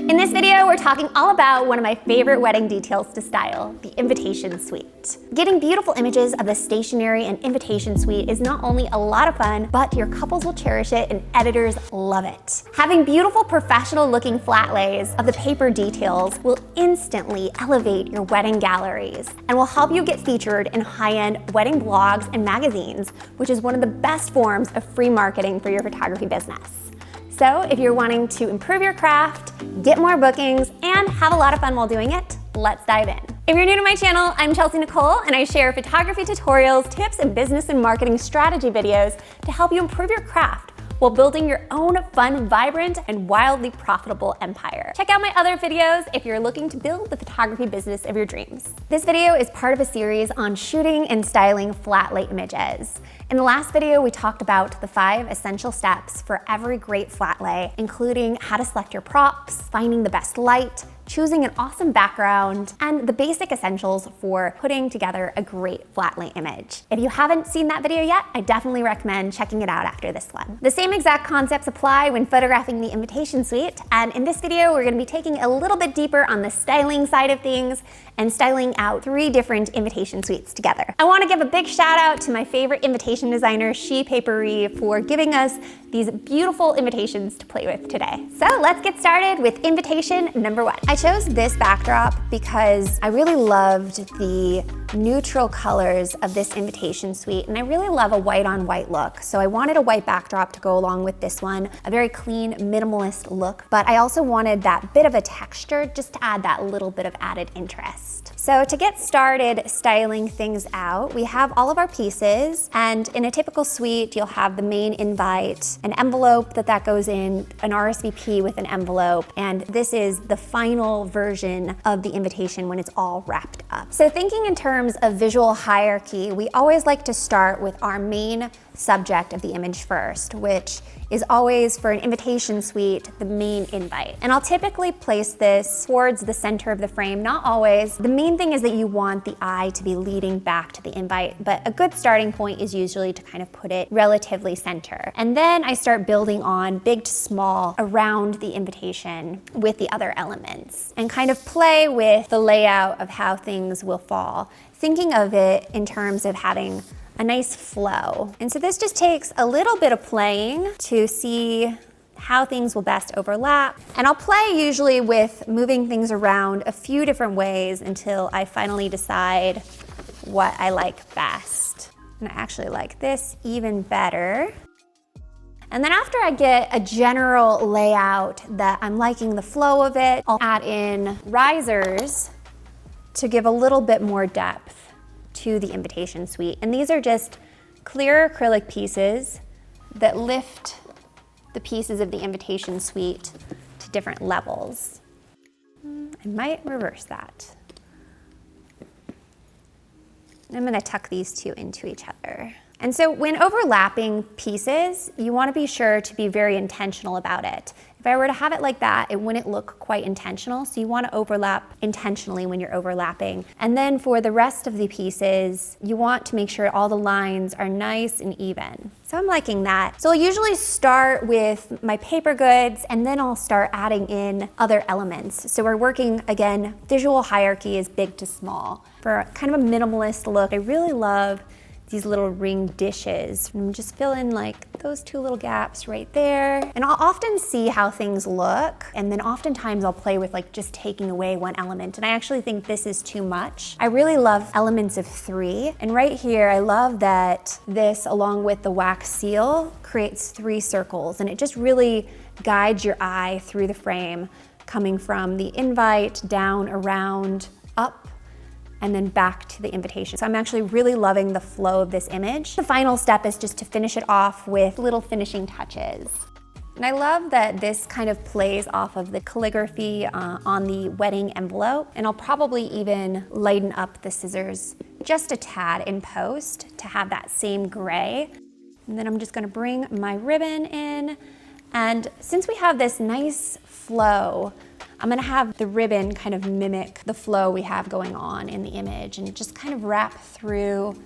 In this video, we're talking all about one of my favorite wedding details to style, the invitation suite. Getting beautiful images of the stationery and invitation suite is not only a lot of fun, but your couples will cherish it and editors love it. Having beautiful professional looking flat lays of the paper details will instantly elevate your wedding galleries and will help you get featured in high-end wedding blogs and magazines, which is one of the best forms of free marketing for your photography business. So if you're wanting to improve your craft, get more bookings, and have a lot of fun while doing it, let's dive in. If you're new to my channel, I'm Nicole, and I share photography tutorials, tips, and business and marketing strategy videos to help you improve your craft while building your own fun, vibrant, and wildly profitable empire. Check out my other videos if you're looking to build the photography business of your dreams. This video is part of a series on shooting and styling flat lay images. In the last video, we talked about the 5 essential steps for every great flat lay, including how to select your props, finding the best light, choosing an awesome background, and the basic essentials for putting together a great flat lay image. If you haven't seen that video yet, I definitely recommend checking it out after this one. The same exact concepts apply when photographing the invitation suite, and in this video, we're gonna be taking a little bit deeper on the styling side of things and styling out 3 different invitation suites together. I wanna give a big shout out to my favorite invitation designer, She Papery, for giving us these beautiful invitations to play with today. So let's get started with invitation number 1. I chose this backdrop because I really loved the neutral colors of this invitation suite, and I really love a white on white look. So I wanted a white backdrop to go along with this one, a very clean, minimalist look, but I also wanted that bit of a texture just to add that little bit of added interest. So to get started styling things out, we have all of our pieces, and in a typical suite, you'll have the main invite, an envelope that goes in, an RSVP with an envelope, and this is the final version of the invitation when it's all wrapped up. So thinking in terms of visual hierarchy, we always like to start with our main subject of the image first, which is always, for an invitation suite, the main invite. And I'll typically place this towards the center of the frame, not always. The main thing is that you want the eye to be leading back to the invite, but a good starting point is usually to kind of put it relatively center. And then I start building on big to small around the invitation with the other elements and kind of play with the layout of how things will fall, thinking of it in terms of having a nice flow. And so this just takes a little bit of playing to see how things will best overlap. And I'll play usually with moving things around a few different ways until I finally decide what I like best. And I actually like this even better. And then after I get a general layout that I'm liking the flow of it, I'll add in risers to give a little bit more depth to the invitation suite. And these are just clear acrylic pieces that lift the pieces of the invitation suite to different levels. I might reverse that. I'm gonna tuck these 2 into each other. And so when overlapping pieces, you wanna be sure to be very intentional about it. If I were to have it like that, it wouldn't look quite intentional, so you wanna overlap intentionally when you're overlapping. And then for the rest of the pieces, you want to make sure all the lines are nice and even. So I'm liking that. So I'll usually start with my paper goods, and then I'll start adding in other elements. So we're working, again, visual hierarchy is big to small. For kind of a minimalist look, I really love these little ring dishes. And just fill in like those 2 little gaps right there. And I'll often see how things look, and then oftentimes I'll play with like just taking away one element. And I actually think this is too much. I really love elements of 3. And right here, I love that this, along with the wax seal, creates 3 circles. And it just really guides your eye through the frame, coming from the invite, down, around, up, and then back to the invitation. So I'm actually really loving the flow of this image. The final step is just to finish it off with little finishing touches. And I love that this kind of plays off of the calligraphy on the wedding envelope. And I'll probably even lighten up the scissors just a tad in post to have that same gray. And then I'm just gonna bring my ribbon in. And since we have this nice flow, I'm gonna have the ribbon kind of mimic the flow we have going on in the image and just kind of wrap through.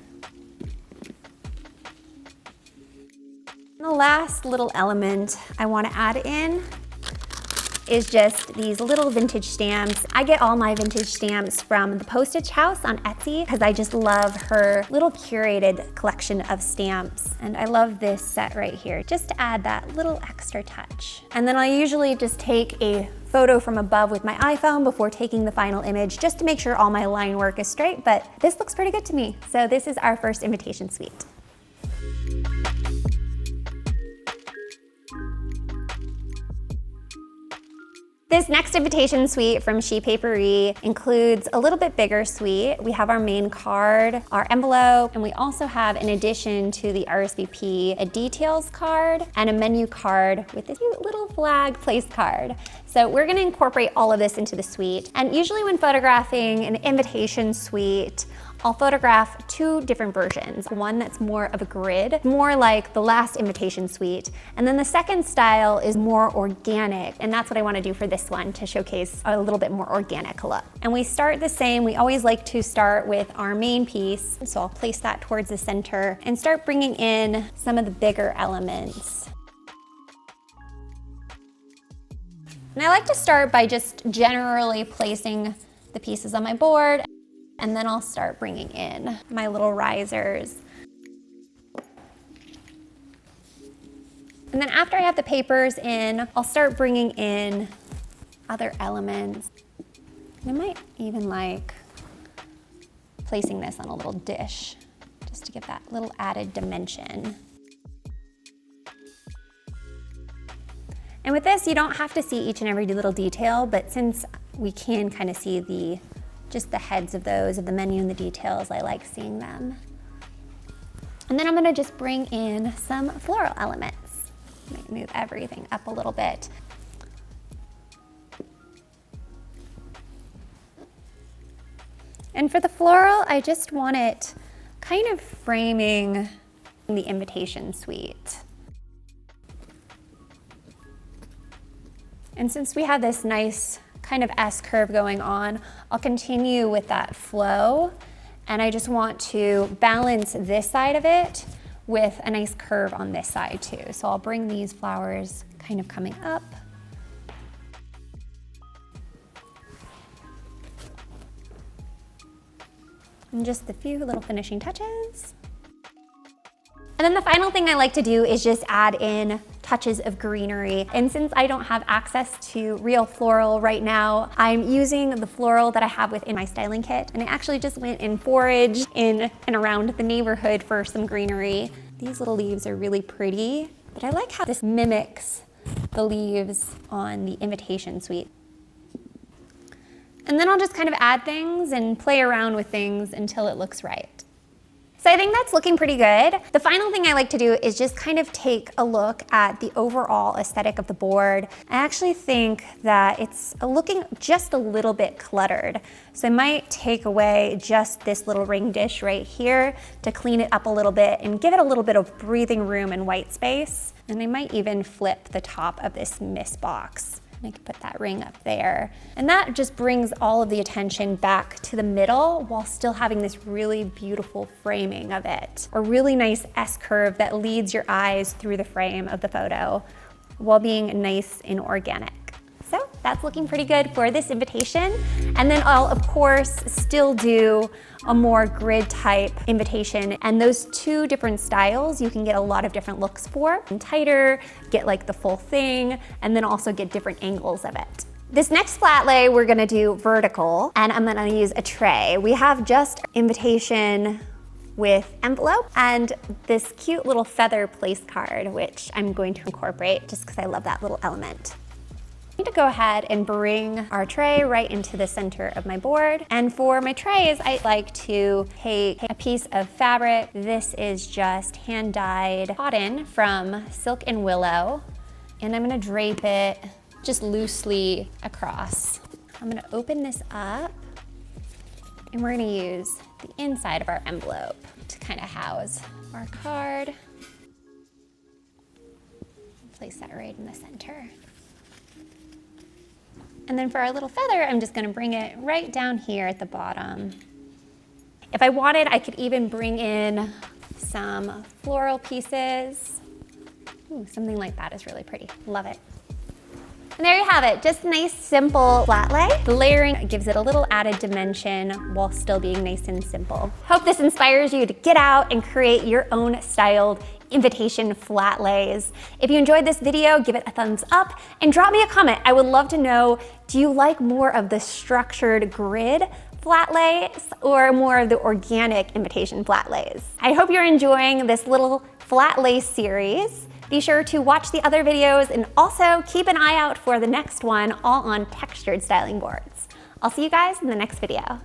And the last little element I wanna add in is just these little vintage stamps. I get all my vintage stamps from the Postage House on Etsy because I just love her little curated collection of stamps. And I love this set right here, just to add that little extra touch. And then I usually just take a photo from above with my iPhone before taking the final image, just to make sure all my line work is straight, but this looks pretty good to me. So this is our first invitation suite. This next invitation suite from Chez Paperie includes a little bit bigger suite. We have our main card, our envelope, and we also have, in addition to the RSVP, a details card and a menu card with this cute little flag place card. So we're gonna incorporate all of this into the suite. And usually when photographing an invitation suite, I'll photograph two different versions. One that's more of a grid, more like the last invitation suite. And then the second style is more organic. And that's what I wanna do for this one, to showcase a little bit more organic look. And we start the same. We always like to start with our main piece. So I'll place that towards the center and start bringing in some of the bigger elements. And I like to start by just generally placing the pieces on my board, and then I'll start bringing in my little risers. And then after I have the papers in, I'll start bringing in other elements. I might even like placing this on a little dish, just to give that little added dimension. And with this, you don't have to see each and every little detail, but since we can kind of see just the heads of those, of the menu and the details, I like seeing them. And then I'm gonna just bring in some floral elements. Move everything up a little bit. And for the floral, I just want it kind of framing the invitation suite. And since we have this nice kind of S curve going on, I'll continue with that flow. And I just want to balance this side of it with a nice curve on this side too. So I'll bring these flowers kind of coming up. And just a few little finishing touches. And then the final thing I like to do is just add in touches of greenery. And since I don't have access to real floral right now, I'm using the floral that I have within my styling kit. And I actually just went and foraged in and around the neighborhood for some greenery. These little leaves are really pretty, but I like how this mimics the leaves on the invitation suite. And then I'll just kind of add things and play around with things until it looks right. So I think that's looking pretty good. The final thing I like to do is just kind of take a look at the overall aesthetic of the board. I actually think that it's looking just a little bit cluttered. So I might take away just this little ring dish right here to clean it up a little bit and give it a little bit of breathing room and white space. And I might even flip the top of this mist box. I can put that ring up there. And that just brings all of the attention back to the middle while still having this really beautiful framing of it. A really nice S curve that leads your eyes through the frame of the photo while being nice and organic. So that's looking pretty good for this invitation. And then I'll, of course, still do a more grid type invitation. And those two different styles, you can get a lot of different looks for. And tighter, get like the full thing, and then also get different angles of it. This next flat lay, we're gonna do vertical, and I'm gonna use a tray. We have just invitation with envelope and this cute little feather place card, which I'm going to incorporate just because I love that little element. I need to go ahead and bring our tray right into the center of my board. And for my trays, I like to take a piece of fabric. This is just hand-dyed cotton from Silk and Willow. And I'm gonna drape it just loosely across. I'm gonna open this up and we're gonna use the inside of our envelope to kind of house our card. Place that right in the center. And then for our little feather, I'm just gonna bring it right down here at the bottom. If I wanted, I could even bring in some floral pieces. Ooh, something like that is really pretty, love it. And there you have it, just a nice simple flat lay. The layering gives it a little added dimension while still being nice and simple. Hope this inspires you to get out and create your own styled invitation flat lays. If you enjoyed this video, give it a thumbs up and drop me a comment. I would love to know, do you like more of the structured grid flat lays or more of the organic invitation flat lays? I hope you're enjoying this little flat lay series. Be sure to watch the other videos and also keep an eye out for the next one, all on textured styling boards. I'll see you guys in the next video.